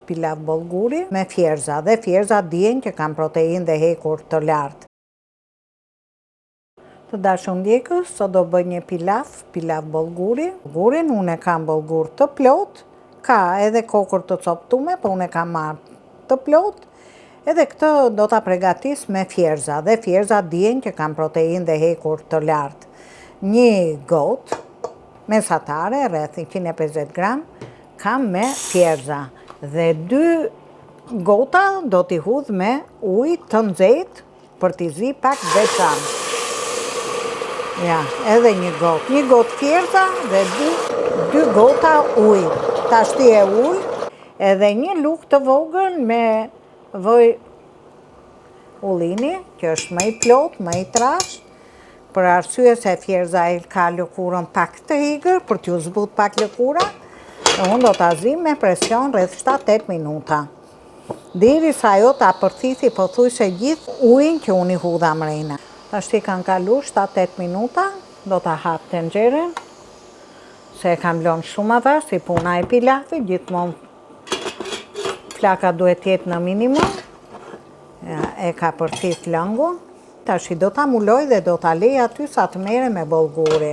pilav bollguri me fjerza, dhe fjerza dihen që kanë protein dhe hekur të lartë. Të dashur ndjekës, sot do bëj një pilav bollguri. Bollgurin unë e kam bollgur të plot, ka edhe kokër të coptume, po unë e kam marrë të plot. Edhe këtë do ta përgatis me fjerza, dhe fjerza dihen që kanë protein dhe hekur të lartë. Një gotë mesatare, rreth 150 gram, kam me fjerza, dhe 2 gota do t'i hudh me ujë të nxehtë për t'i zi pak veçantë. Ja, edhe një gotë fjerza dhe 2 gota ujë. Tashti e ul, edhe një lugë të vogël me vaj ullini, që është më i plot, më i trashë, për arsye se fjerza ka lëkurën pak të higër, për t'ju zbut pak lëkura, dhe unë do t'a zi me presion rreth 7-8 minuta. Derisa ajo ta përthithi pothuajse gjithë ujin që unë i hudha mrena. Tashti kanë kalu 7-8 minuta, do t'a hap tenxherën, se e kam lënë shumë avash, si puna e pilavit, gjithmonë flaka duhet jetë në minimum. E ka përthith lëngun. Tash do t'a muloj dhe do t'a lej aty sa të mere me bollguri.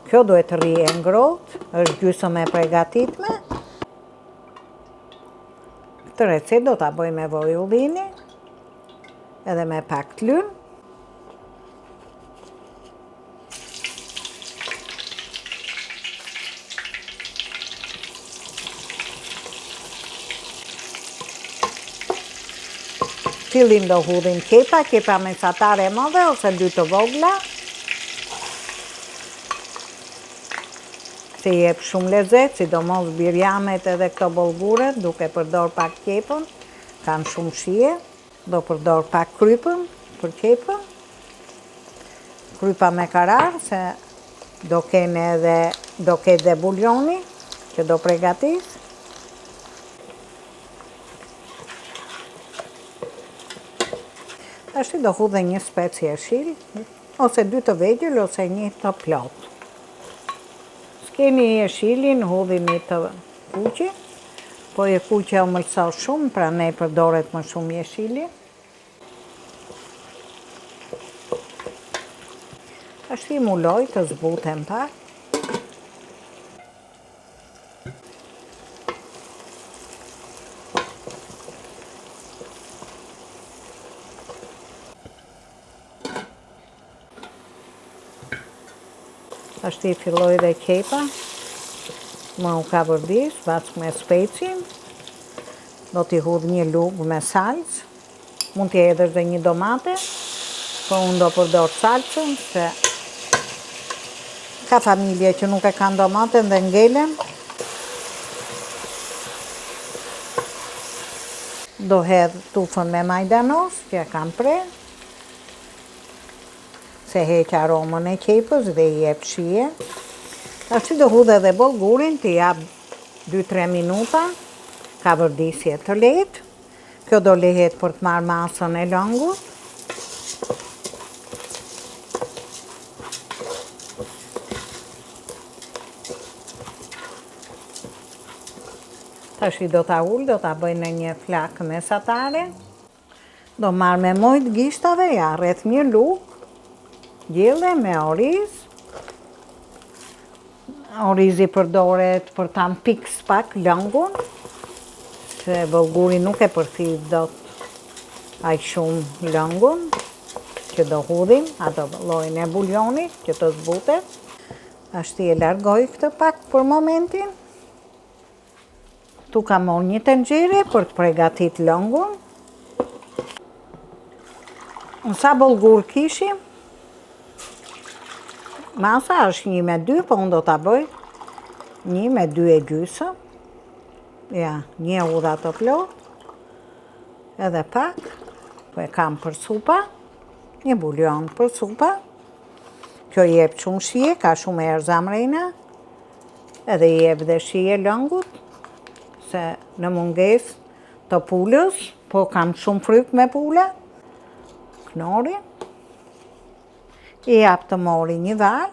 Kjo duhet rrije ngrohtë, është gjysmë e përgatitme. Këtë recet do t'a bëj me vaj ullini, edhe me pak t'lyn. Fillim do hudhim kepa mesatare e madhe ose 2 të vogla. Se jep shumë lezet, sidomos birjamet edhe këto bollguret, duke përdor pak kepën, kanë shumë shije. Do përdor pak krypën për kepën. Krypa me karar, se do ketë dhe buljoni që do përgatis. Ashtu do hudhe një spec jeshil, ose 2 të vegjël, ose 1 të plot. S'keni jeshilin, hudhini të kuqi, po e kuqi o mëlso shumë, pra ne përdoret më shumë jeshili. Ashtu i muloj të zbuten pak. Ashtu i filloj dhe kepa, më u ka vërdis, vask me specin, do t'i hudh një lugë me salcë, mund t'i hedhësh dhe një domate, po unë do përdor salcën, se ka familje që nuk e kanë domaten dhe ngelen. Do hedh tufën me majdanos, që e kam pre, se heq aromën e kepës dhe i jep shije. Ashtu do hudh edhe bollgurin, t'i jap 2-3 minuta, ka vërdisje të lehtë. Kjo do lehet për të marrë masën e lëngut. Tash i do t'a ul, do t'a bëj në një flakë mesatare. Do marrë me mojt gishtave, ja, rreth një lugë, gjelle me oriz. Orizi përdoret për ta mpiks pak lëngun, se bollguri nuk e përthith dot aq shumë lëngun që do hudhim, ato llojin e buljonit që të zbutet. Ashtu e largoj këtë pak për momentin. Tu kam marrë një tenxhere për të përgatit lëngun. Sa bollgur kishim? Masa është 1/2, po unë do t'a bëj 1/2,5. Ja, një udha të plot, edhe pak, po e kam për supa, një buljon për supa. Kjo jep shumë shije, ka shumë erëza mrena, edhe jep dhe shije lëngut, se në mungesë të pulës, po kam shumë fryk me pula, knori. I jap të mori një val,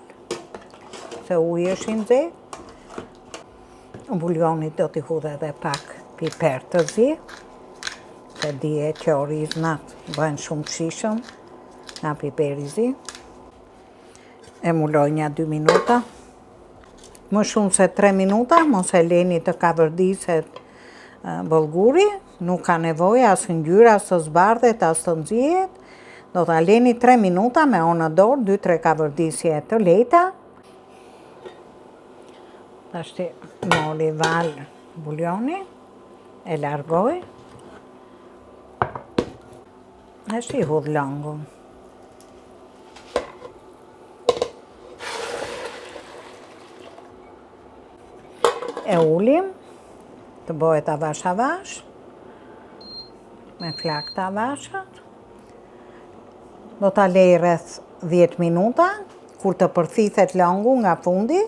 se uji është i nxehtë. Buljonit do t'i hudh edhe pak piper të zi, se dije që oriznat bëhen shumë të shishëm nga piperi zi. E muloj një 2 minuta. Më shumë se 3 minuta, mos e leni të kavërdiset bollguri, nuk ka nevojë as ngjyra, as të zbardhet, as të nxihet. Do ta leni 3 minuta me onë në dorë, 2-3 kavërdisje të lehta. Tashti moli val buljoni, e largoj. Tashti hudh langun. E ulim, të bëhet avash, me flak të avashët. Do ta lej rreth 10 minuta, kur të përthithet langu nga fundi,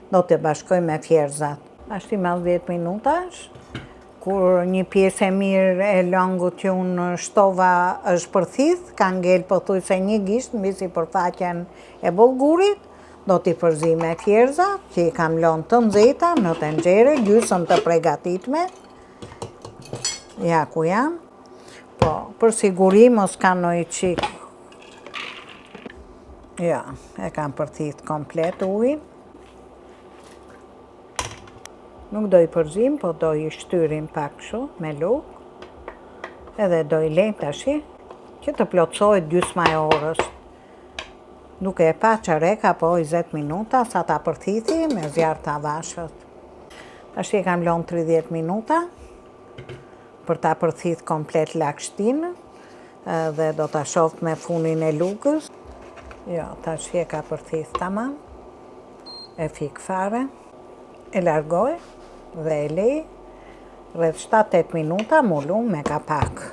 do të bashkoj me fjerzat. Ashti mas 10 minutash, kur një pjesë e mirë e langut që unë shtova është përthith, ka ngel pothuajse një gisht mbi sipërfaqen e bollgurit, do t'i përzi me fjerzat, që i kam lënë të nxehta në tenxhere, gjysmë të përgatitme. Ja ku jam. Po, për siguri mos ka ndonjë çik. Ja, e kam përthith komplet ujin. Nuk do i përzim, po do i shtyrim pak kështu me lukë. Edhe do i lejmë tashi që të plotësohet gjysma e orës. Duke e pa çerek apo 20 minuta sa ta përthithi me zjarr të avashët. Tashi kam lënë 30 minuta për ta përthith komplet lagshtinë dhe do ta shoft me funin e lugës. Jo, tashi e ka përthith tamam. E fik fare. E largoj dhe e lej rreth 7-8 minuta mulum me kapak.